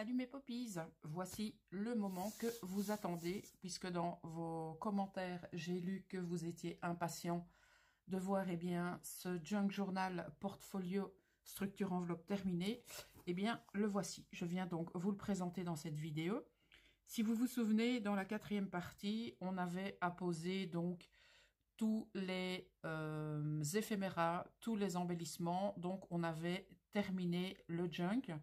Salut mes poppies, voici le moment que vous attendez, puisque dans vos commentaires, j'ai lu que vous étiez impatients de voir ce junk journal portfolio structure enveloppe terminée. Le voici. Je viens donc vous le présenter dans cette vidéo. Si vous vous souvenez, dans la quatrième partie, on avait apposé donc tous les éphéméras, tous les embellissements. Donc, on avait terminé le junk.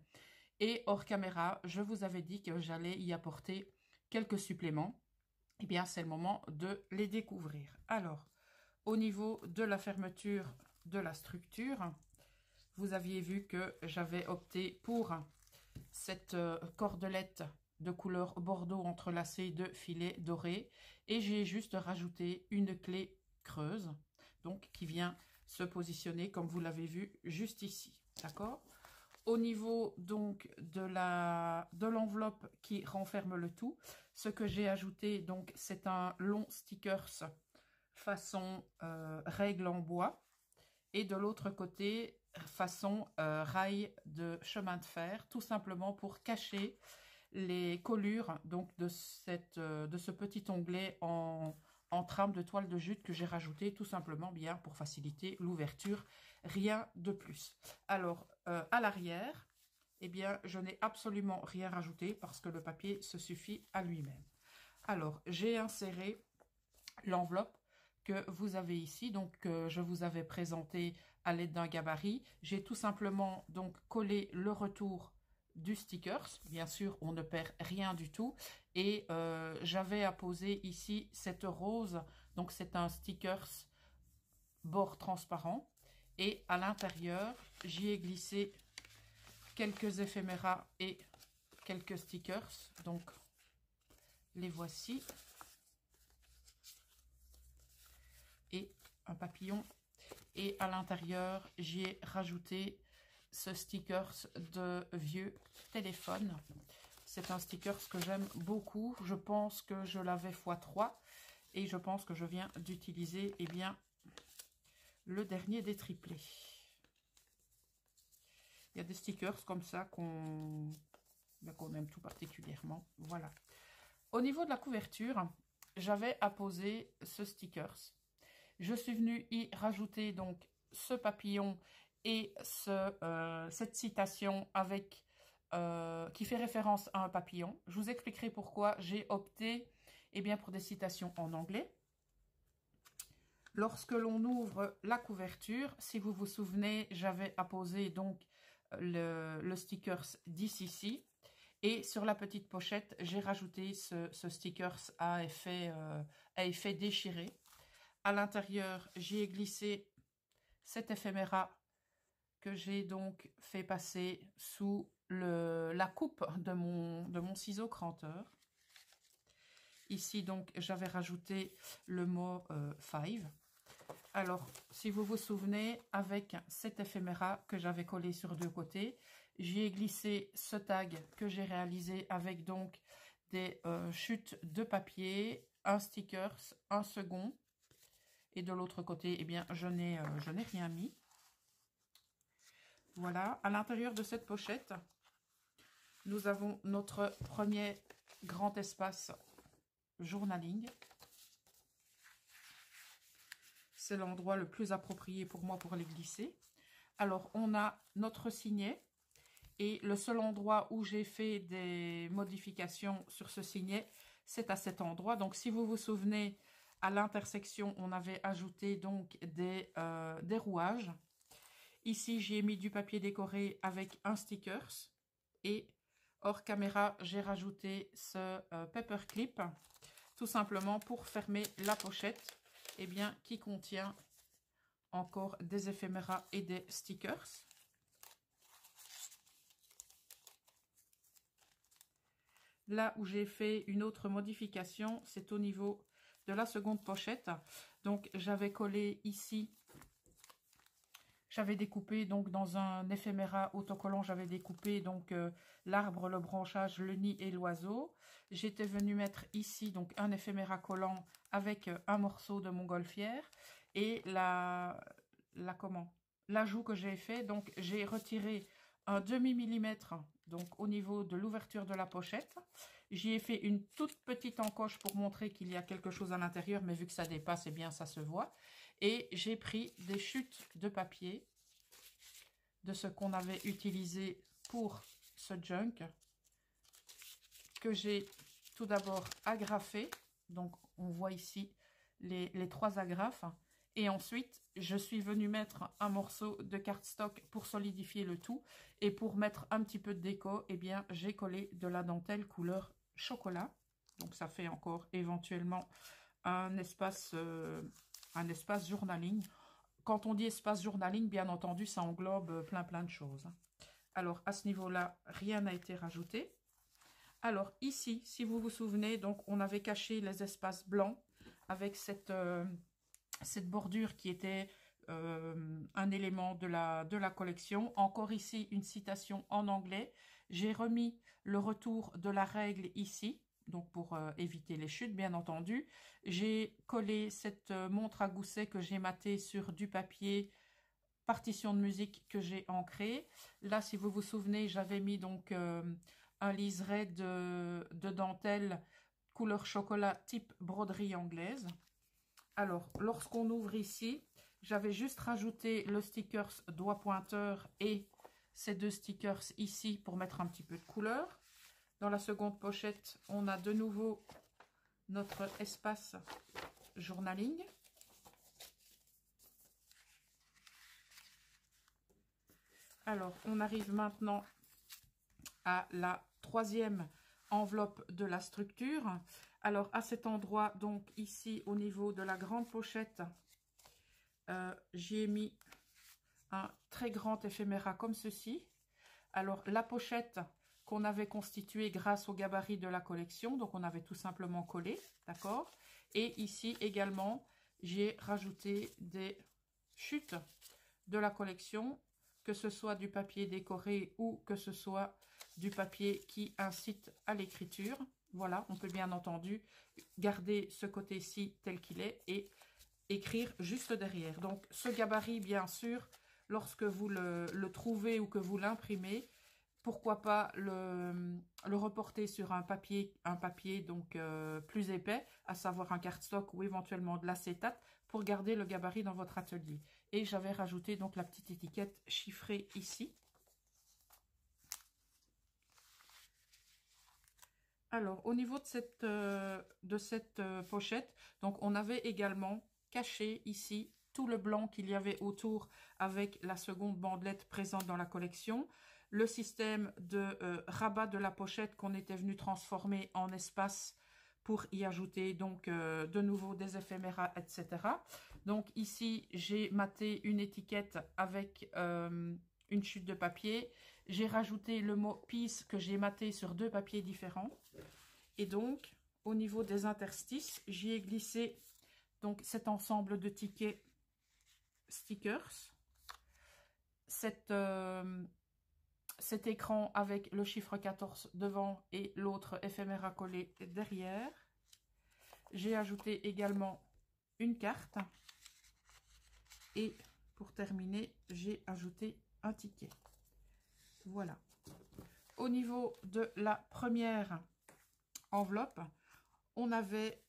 Et hors caméra, je vous avais dit que j'allais y apporter quelques suppléments. C'est le moment de les découvrir. Alors, au niveau de la fermeture de la structure, vous aviez vu que j'avais opté pour cette cordelette de couleur bordeaux entrelacée de filets dorés. Et j'ai juste rajouté une clé creuse, donc qui vient se positionner comme vous l'avez vu juste ici. D'accord ? Au niveau donc de l'enveloppe qui renferme le tout, ce que j'ai ajouté donc c'est un long stickers façon règle en bois et de l'autre côté façon rail de chemin de fer, tout simplement pour cacher les collures donc de ce petit onglet en trame de toile de jute que j'ai rajouté tout simplement bien pour faciliter l'ouverture, rien de plus. Alors à l'arrière, je n'ai absolument rien rajouté parce que le papier se suffit à lui-même. Alors j'ai inséré l'enveloppe que vous avez ici, donc je vous avais présenté à l'aide d'un gabarit. J'ai tout simplement donc collé le retour du stickers, bien sûr on ne perd rien du tout, et j'avais apposé ici cette rose, donc c'est un stickers bord transparent, et à l'intérieur j'y ai glissé quelques éphéméras et quelques stickers, donc les voici, et un papillon, et à l'intérieur j'y ai rajouté ce stickers de vieux téléphone. C'est un stickers que j'aime beaucoup. Je pense que je l'avais x3 et je pense que je viens d'utiliser le dernier des triplés. Il y a des stickers comme ça qu'on aime tout particulièrement. Voilà. Au niveau de la couverture, j'avais apposé ce stickers. Je suis venue y rajouter donc ce papillon et cette citation avec qui fait référence à un papillon. Je vous expliquerai pourquoi j'ai opté pour des citations en anglais. Lorsque l'on ouvre la couverture, si vous vous souvenez, j'avais apposé donc le stickers d'ici et sur la petite pochette, j'ai rajouté ce stickers à effet déchiré. À l'intérieur, j'y ai glissé cet éphéméra que j'ai donc fait passer sous la coupe de mon ciseau cranteur. Ici, donc, j'avais rajouté le mot 5. Alors, si vous vous souvenez, avec cet éphéméra que j'avais collé sur deux côtés, j'y ai glissé ce tag que j'ai réalisé avec donc des chutes de papier, un stickers, un second. Et de l'autre côté, je n'ai rien mis. Voilà, à l'intérieur de cette pochette, nous avons notre premier grand espace journaling. C'est l'endroit le plus approprié pour moi pour les glisser. Alors, on a notre signet et le seul endroit où j'ai fait des modifications sur ce signet, c'est à cet endroit. Donc, si vous vous souvenez, à l'intersection, on avait ajouté donc des rouages. Ici, j'ai mis du papier décoré avec un stickers. Et hors caméra, j'ai rajouté ce paperclip. Tout simplement pour fermer la pochette. Qui contient encore des éphéméras et des stickers. Là où j'ai fait une autre modification, c'est au niveau de la seconde pochette. Donc, j'avais collé ici. J'avais découpé donc dans un éphéméra autocollant, j'avais découpé donc l'arbre, le branchage, le nid et l'oiseau. J'étais venue mettre ici donc un éphéméra collant avec un morceau de montgolfière et l'ajout que j'ai fait, donc j'ai retiré un demi-millimètre donc au niveau de l'ouverture de la pochette. J'y ai fait une toute petite encoche pour montrer qu'il y a quelque chose à l'intérieur, mais vu que ça dépasse, eh bien ça se voit. Et j'ai pris des chutes de papier de ce qu'on avait utilisé pour ce junk, que j'ai tout d'abord agrafé. Donc on voit ici les 3 agrafes. Et ensuite, je suis venue mettre un morceau de cardstock pour solidifier le tout. Et pour mettre un petit peu de déco, eh bien, j'ai collé de la dentelle couleur chocolat. Donc, ça fait encore éventuellement un espace journaling. Quand on dit espace journaling, bien entendu, ça englobe plein de choses. Alors, à ce niveau-là, rien n'a été rajouté. Alors, ici, si vous vous souvenez, donc on avait caché les espaces blancs avec cette bordure qui était un élément de la collection. Encore ici, une citation en anglais. J'ai remis le retour de la règle ici, donc pour éviter les chutes, bien entendu. J'ai collé cette montre à gousset que j'ai mattée sur du papier partition de musique que j'ai ancré. Là, si vous vous souvenez, j'avais mis donc un liseré de dentelle couleur chocolat type broderie anglaise. Alors, lorsqu'on ouvre ici, j'avais juste rajouté le stickers doigt pointeur et ces 2 stickers ici pour mettre un petit peu de couleur. Dans la seconde pochette, on a de nouveau notre espace journaling. Alors, on arrive maintenant à la 3e enveloppe de la structure. Alors, à cet endroit, donc ici, au niveau de la grande pochette, j'y ai mis un très grand éphéméra comme ceci. Alors, la pochette qu'on avait constituée grâce au gabarit de la collection, donc on avait tout simplement collé, d'accord? Et ici également, j'ai rajouté des chutes de la collection, que ce soit du papier décoré ou que ce soit du papier qui incite à l'écriture. Voilà, on peut bien entendu garder ce côté-ci tel qu'il est et écrire juste derrière. Donc, ce gabarit, bien sûr, lorsque vous le trouvez ou que vous l'imprimez, pourquoi pas le reporter sur un papier donc plus épais, à savoir un cardstock ou éventuellement de l'acétate, pour garder le gabarit dans votre atelier. Et j'avais rajouté donc la petite étiquette chiffrée ici. Alors, au niveau de cette pochette, donc on avait également caché ici tout le blanc qu'il y avait autour avec la seconde bandelette présente dans la collection. Le système de rabat de la pochette qu'on était venu transformer en espace pour y ajouter donc de nouveau des éphéméras, etc. Donc ici, j'ai matté une étiquette avec une chute de papier. J'ai rajouté le mot Peace que j'ai matté sur 2 papiers différents. Et donc, au niveau des interstices, j'y ai glissé donc cet ensemble de tickets stickers. Cet écran avec le chiffre 14 devant et l'autre éphéméra collé derrière. J'ai ajouté également une carte. Et pour terminer, j'ai ajouté un ticket. Voilà. Au niveau de la première enveloppe, on avait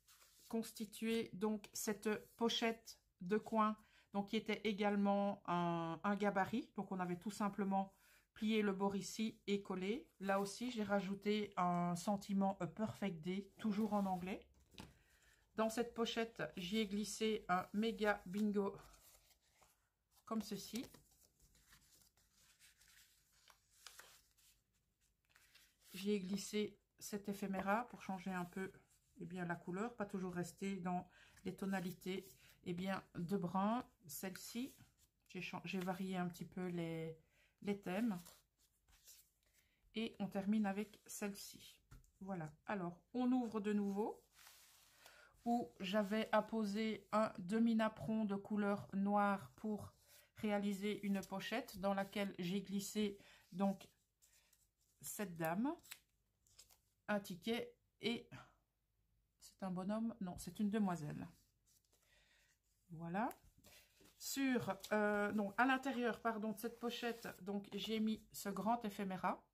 constitué donc cette pochette de coin, donc qui était également un gabarit. Donc on avait tout simplement plié le bord ici et collé. Là aussi, j'ai rajouté un sentiment A Perfect Day, toujours en anglais. Dans cette pochette, j'y ai glissé un méga bingo comme ceci. J'y ai glissé cet éphéméra pour changer un peu la couleur, pas toujours rester dans les tonalités de brun. Celle-ci, j'ai varié un petit peu les thèmes. Et on termine avec celle-ci. Voilà, alors on ouvre de nouveau, où j'avais apposé un demi-napperon de couleur noire pour réaliser une pochette dans laquelle j'ai glissé donc cette dame, un ticket et c'est un bonhomme, non c'est une demoiselle. Voilà. Sur donc à l'intérieur pardon de cette pochette, donc j'ai mis ce grand éphéméra.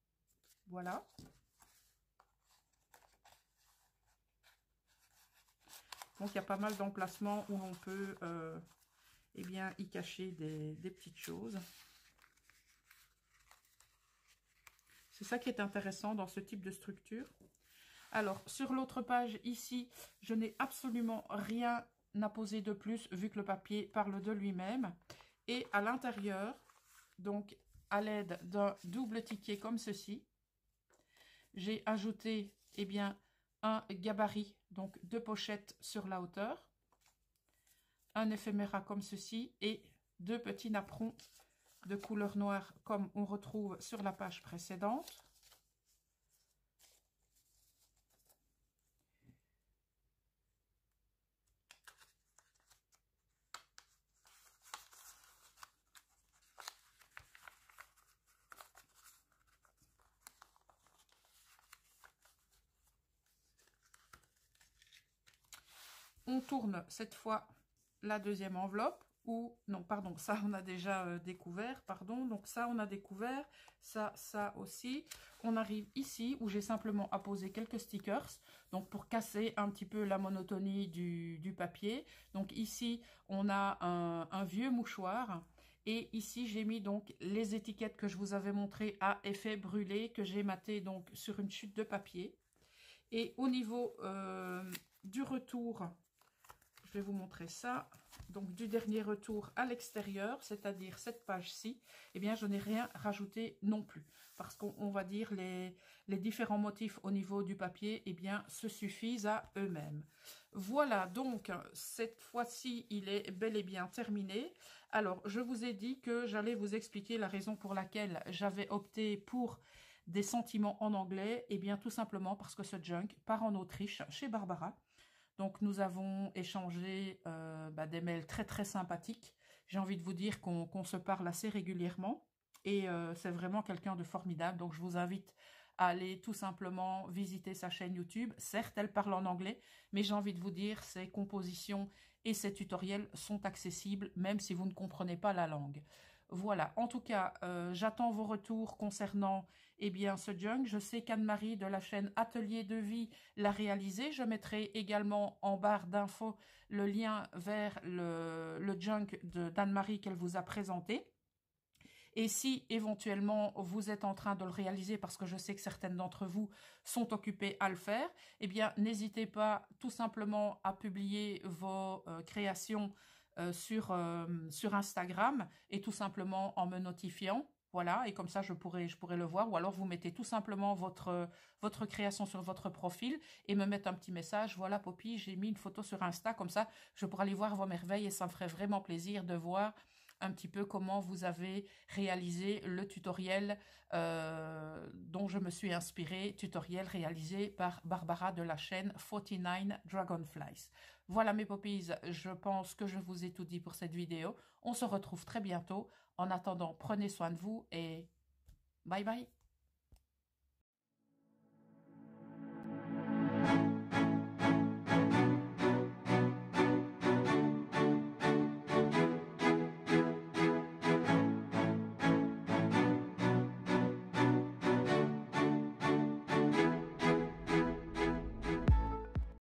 Voilà. Donc, il y a pas mal d'emplacements où l'on peut eh bien, y cacher des petites choses. C'est ça qui est intéressant dans ce type de structure. Alors, sur l'autre page, ici, je n'ai absolument rien à poser de plus, vu que le papier parle de lui-même. Et à l'intérieur, donc, à l'aide d'un double ticket comme ceci, j'ai ajouté, eh bien, un gabarit, donc 2 pochettes sur la hauteur, un éphéméra comme ceci et 2 petits napperons de couleur noire comme on retrouve sur la page précédente. On tourne cette fois la deuxième enveloppe, ou non, pardon, ça on a déjà découvert, pardon, donc ça on a découvert, ça aussi. On arrive ici où j'ai simplement apposé quelques stickers, donc pour casser un petit peu la monotonie du papier. Donc ici on a un vieux mouchoir. Et ici, j'ai mis donc les étiquettes que je vous avais montrées à effet brûlé, que j'ai maté donc sur une chute de papier. Et au niveau du retour, je vais vous montrer ça. Donc, du dernier retour à l'extérieur, c'est-à-dire cette page-ci, eh bien, je n'ai rien rajouté non plus. Parce qu'on va dire les différents motifs au niveau du papier, eh bien, se suffisent à eux-mêmes. Voilà, donc, cette fois-ci, il est bel et bien terminé. Alors, je vous ai dit que j'allais vous expliquer la raison pour laquelle j'avais opté pour des sentiments en anglais. Eh bien, tout simplement parce que ce junk part en Autriche, chez Barbara. Donc, nous avons échangé des mails très, très sympathiques. J'ai envie de vous dire qu'on se parle assez régulièrement. Et c'est vraiment quelqu'un de formidable. Donc, je vous invite à aller tout simplement visiter sa chaîne YouTube. Certes, elle parle en anglais, mais j'ai envie de vous dire, ses compositions et ses tutoriels sont accessibles, même si vous ne comprenez pas la langue. Voilà, en tout cas, j'attends vos retours concernant eh bien, ce junk. Je sais qu'Anne-Marie de la chaîne Atelier de Vie l'a réalisé. Je mettrai également en barre d'infos le lien vers le junk d'Anne-Marie qu'elle vous a présenté. Et si éventuellement vous êtes en train de le réaliser, parce que je sais que certaines d'entre vous sont occupées à le faire, eh bien, n'hésitez pas tout simplement à publier vos créations sur Instagram et tout simplement en me notifiant. Voilà, et comme ça, je pourrais le voir. Ou alors, vous mettez tout simplement votre création sur votre profil et me mettre un petit message. Voilà, Poppy, j'ai mis une photo sur Insta. Comme ça, je pourrais aller voir vos merveilles et ça me ferait vraiment plaisir de voir un petit peu comment vous avez réalisé le tutoriel dont je me suis inspirée, tutoriel réalisé par Barbara de la chaîne 49 Dragonflies. Voilà mes poppies, je pense que je vous ai tout dit pour cette vidéo. On se retrouve très bientôt. En attendant, prenez soin de vous et bye bye.